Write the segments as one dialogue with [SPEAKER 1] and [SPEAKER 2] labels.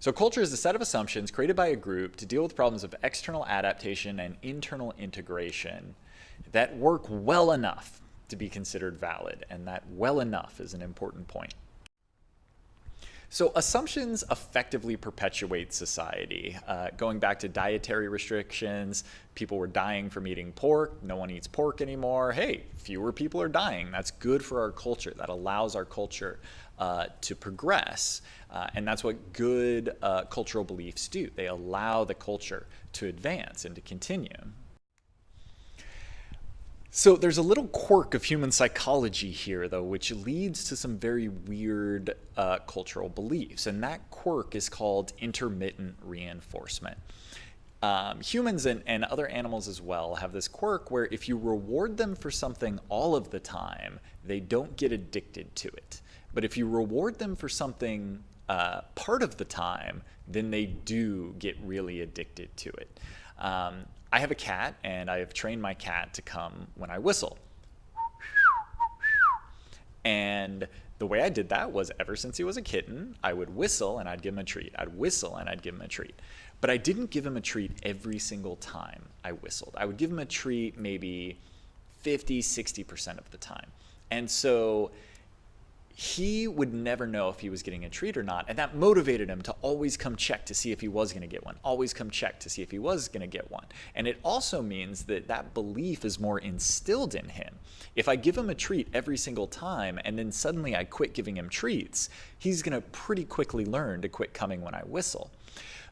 [SPEAKER 1] So culture is a set of assumptions created by a group to deal with problems of external adaptation and internal integration that work well enough to be considered valid. And that well enough is an important point. So assumptions effectively perpetuate society. Going back to dietary restrictions, people were dying from eating pork. No one eats pork anymore. Hey, fewer people are dying. That's good for our culture. That allows our culture to progress. And that's what good cultural beliefs do. They allow the culture to advance and to continue. So there's a little quirk of human psychology here, though, which leads to some very weird cultural beliefs. And that quirk is called intermittent reinforcement. Humans and other animals as well have this quirk where if you reward them for something all of the time, they don't get addicted to it. But if you reward them for something part of the time, then they do get really addicted to it. I have a cat, and I have trained my cat to come when I whistle. And the way I did that was ever since he was a kitten, I would whistle and I'd give him a treat. I'd whistle and I'd give him a treat. But I didn't give him a treat every single time I whistled. I would give him a treat maybe 50, 60% of the time. And so he would never know if he was getting a treat or not, and that motivated him to always come check to see if he was going to get one, always come check to see if he was going to get one. And it also means that that belief is more instilled in him. If I give him a treat every single time and then suddenly I quit giving him treats, he's going to pretty quickly learn to quit coming when I whistle.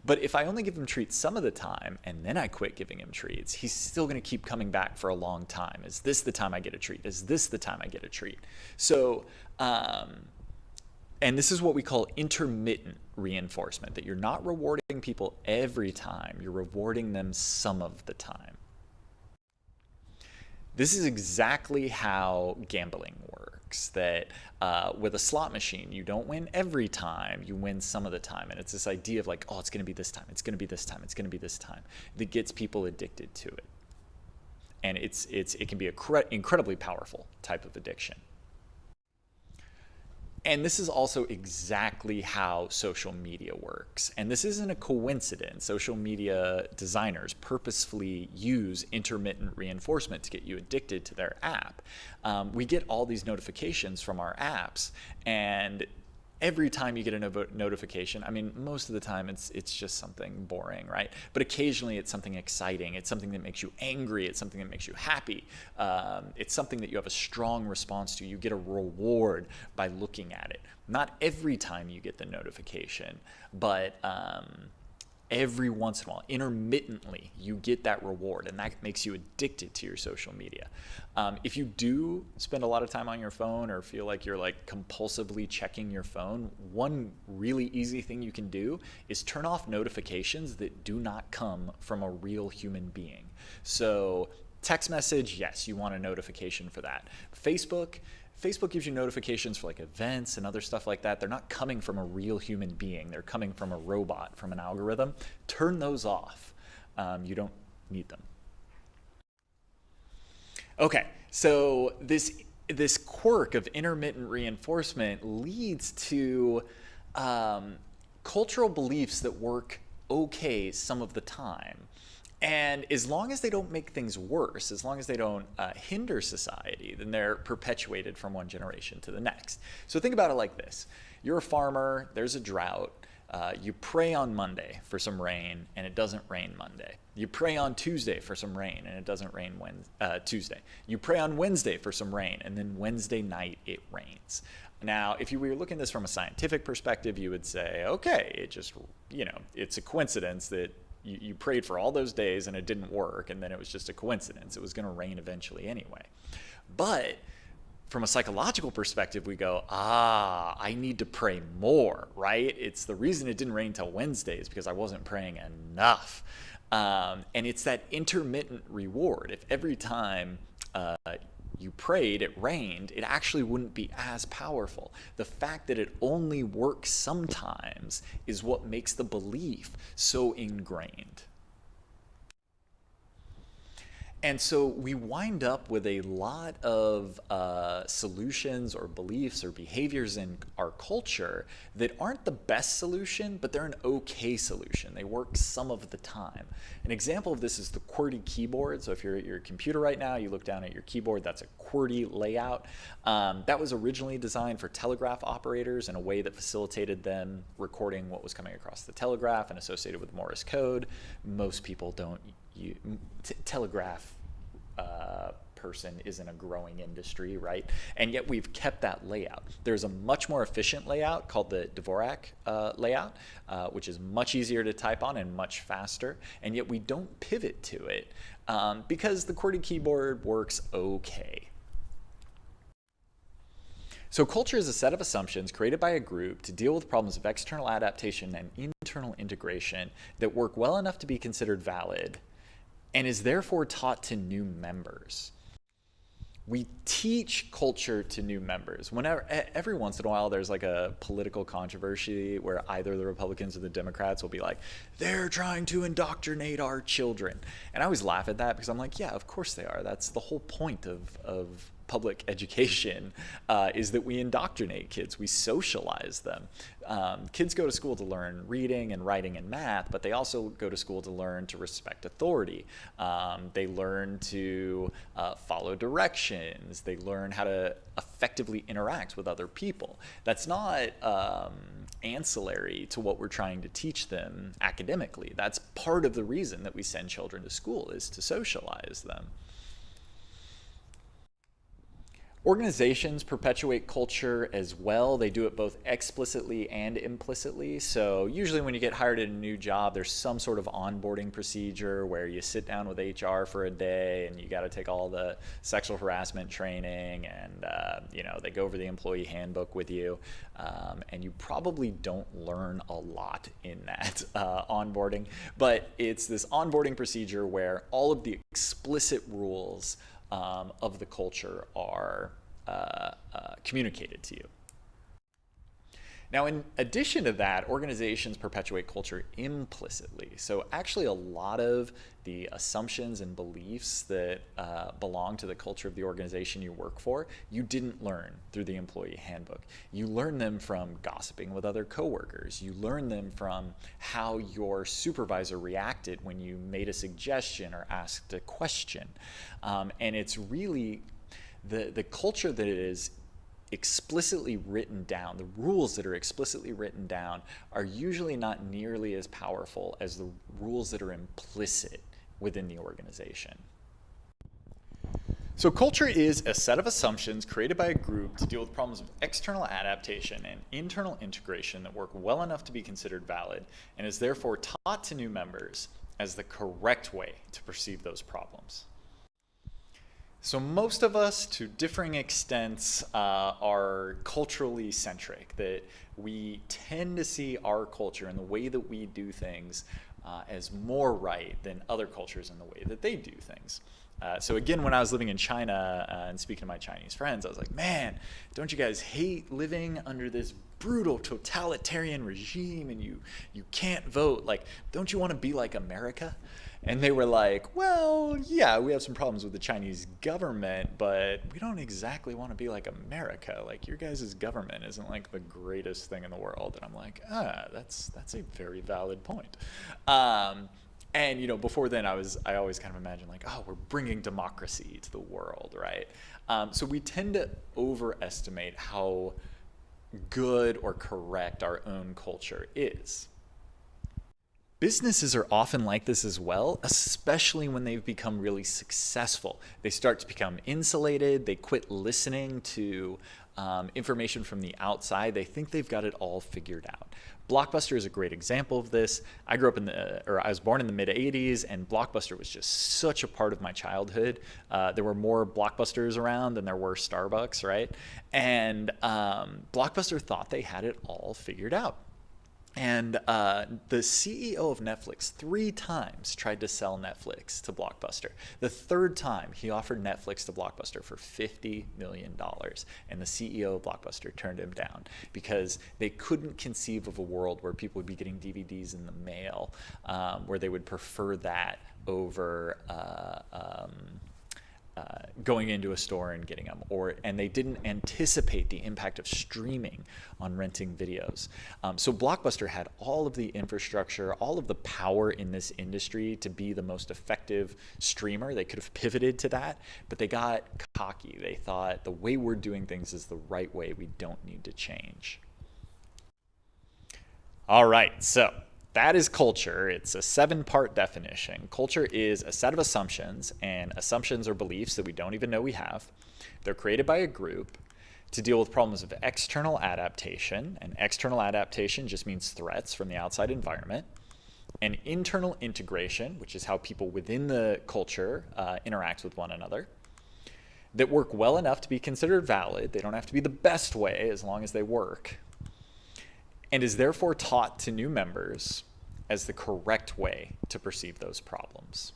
[SPEAKER 1] But if I only give him treats some of the time and then I quit giving him treats, he's still going to keep coming back for a long time. Is this the time I get a treat? Is this the time I get a treat? So, and this is what we call intermittent reinforcement, that you're not rewarding people every time, you're rewarding them some of the time. This is exactly how gambling works, that with a slot machine, you don't win every time, you win some of the time. And it's this idea of like, oh, it's going to be this time, it's going to be this time, it's going to be this time, that gets people addicted to it. And it can be an incredibly powerful type of addiction. And this is also exactly how social media works. And this isn't a coincidence. Social media designers purposefully use intermittent reinforcement to get you addicted to their app. We get all these notifications from our apps, and every time you get a notification, I mean, most of the time it's just something boring, right? But occasionally it's something exciting. It's something that makes you angry. It's something that makes you happy. It's something that you have a strong response to. You get a reward by looking at it. Not every time you get the notification, but every once in a while, intermittently, you get that reward, and that makes you addicted to your social media. If you do spend a lot of time on your phone or feel like you're like compulsively checking your phone, one really easy thing you can do is turn off notifications that do not come from a real human being. So text message, yes, you want a notification for that. Facebook gives you notifications for like events and other stuff like that. They're not coming from a real human being. They're coming from a robot, from an algorithm. Turn those off. You don't need them. Okay, so this quirk of intermittent reinforcement leads to cultural beliefs that work okay some of the time. And as long as they don't make things worse, as long as they don't hinder society, then they're perpetuated from one generation to the next. So think about it like this. You're a farmer, there's a drought. You pray on Monday for some rain, and it doesn't rain Monday. You pray on Tuesday for some rain, and it doesn't rain Tuesday. You pray on Wednesday for some rain, and then Wednesday night it rains. Now, if you were looking at this from a scientific perspective, you would say, okay, it just, it's a coincidence that you prayed for all those days and it didn't work, and then it was just a coincidence. It was going to rain eventually anyway. But from a psychological perspective, we go, I need to pray more, right? It's the reason it didn't rain till Wednesday is because I wasn't praying enough. And it's that intermittent reward. If every time you prayed, it rained, it actually wouldn't be as powerful. The fact that it only works sometimes is what makes the belief so ingrained. And so we wind up with a lot of solutions or beliefs or behaviors in our culture that aren't the best solution, but they're an okay solution. They work some of the time. An example of this is the QWERTY keyboard. So if you're at your computer right now, you look down at your keyboard, that's a QWERTY layout. That was originally designed for telegraph operators in a way that facilitated them recording what was coming across the telegraph and associated with Morse code. Most people don't telegraph person isn't a growing industry, right? And yet we've kept that layout. There's a much more efficient layout called the Dvorak layout, which is much easier to type on and much faster, and yet we don't pivot to it because the QWERTY keyboard works okay. So culture is a set of assumptions created by a group to deal with problems of external adaptation and internal integration that work well enough to be considered valid and is therefore taught to new members. We teach culture to new members. Whenever, every once in a while, there's like a political controversy where either the Republicans or the Democrats will be like, they're trying to indoctrinate our children. And I always laugh at that because I'm like, yeah, of course they are. That's the whole point of public education is that we indoctrinate kids, we socialize them. Kids go to school to learn reading and writing and math, but they also go to school to learn to respect authority. They learn to follow directions. They learn how to effectively interact with other people. That's not ancillary to what we're trying to teach them academically. That's part of the reason that we send children to school, is to socialize them. Organizations perpetuate culture as well. They do it both explicitly and implicitly. So usually when you get hired at a new job, there's some sort of onboarding procedure where you sit down with HR for a day and you got to take all the sexual harassment training, and they go over the employee handbook with you. And you probably don't learn a lot in that onboarding, but it's this onboarding procedure where all of the explicit rules of the culture are communicated to you. Now, in addition to that, organizations perpetuate culture implicitly. So actually a lot of the assumptions and beliefs that belong to the culture of the organization you work for, you didn't learn through the employee handbook. You learn them from gossiping with other coworkers. You learn them from how your supervisor reacted when you made a suggestion or asked a question. And it's really the culture that is explicitly written down, the rules that are explicitly written down are usually not nearly as powerful as the rules that are implicit within the organization. So culture is a set of assumptions created by a group to deal with problems of external adaptation and internal integration that work well enough to be considered valid, and is therefore taught to new members as the correct way to perceive those problems. So most of us, to differing extents, are culturally centric, that we tend to see our culture and the way that we do things as more right than other cultures in the way that they do things. So again, when I was living in China and speaking to my Chinese friends, I was like, man, don't you guys hate living under this brutal totalitarian regime and you can't vote? Like, don't you want to be like America? And they were like, well, yeah, we have some problems with the Chinese government, but we don't exactly want to be like America. Like, your guys' government isn't like the greatest thing in the world. And I'm like, that's a very valid point. And before then, I always kind of imagined like, oh, we're bringing democracy to the world, right? So we tend to overestimate how good or correct our own culture is. Businesses are often like this as well, especially when they've become really successful. They start to become insulated. They quit listening to information from the outside. They think they've got it all figured out. Blockbuster is a great example of this. I was born in the mid '80s, and Blockbuster was just such a part of my childhood. There were more Blockbusters around than there were Starbucks, right? And Blockbuster thought they had it all figured out. And the CEO of Netflix 3 times tried to sell Netflix to Blockbuster. The third time, he offered Netflix to Blockbuster for $50 million. And the CEO of Blockbuster turned him down because they couldn't conceive of a world where people would be getting DVDs in the mail, where they would prefer that over going into a store and getting them, and they didn't anticipate the impact of streaming on renting videos. So Blockbuster had all of the infrastructure, all of the power in this industry to be the most effective streamer. They could have pivoted to that, but they got cocky. They thought the way we're doing things is the right way. We don't need to change. All right, so that is culture. It's a 7-part definition. Culture is a set of assumptions, and assumptions are beliefs that we don't even know we have. They're created by a group to deal with problems of external adaptation, and external adaptation just means threats from the outside environment, and internal integration, which is how people within the culture interact with one another, that work well enough to be considered valid. They don't have to be the best way as long as they work, and is therefore taught to new members as the correct way to perceive those problems.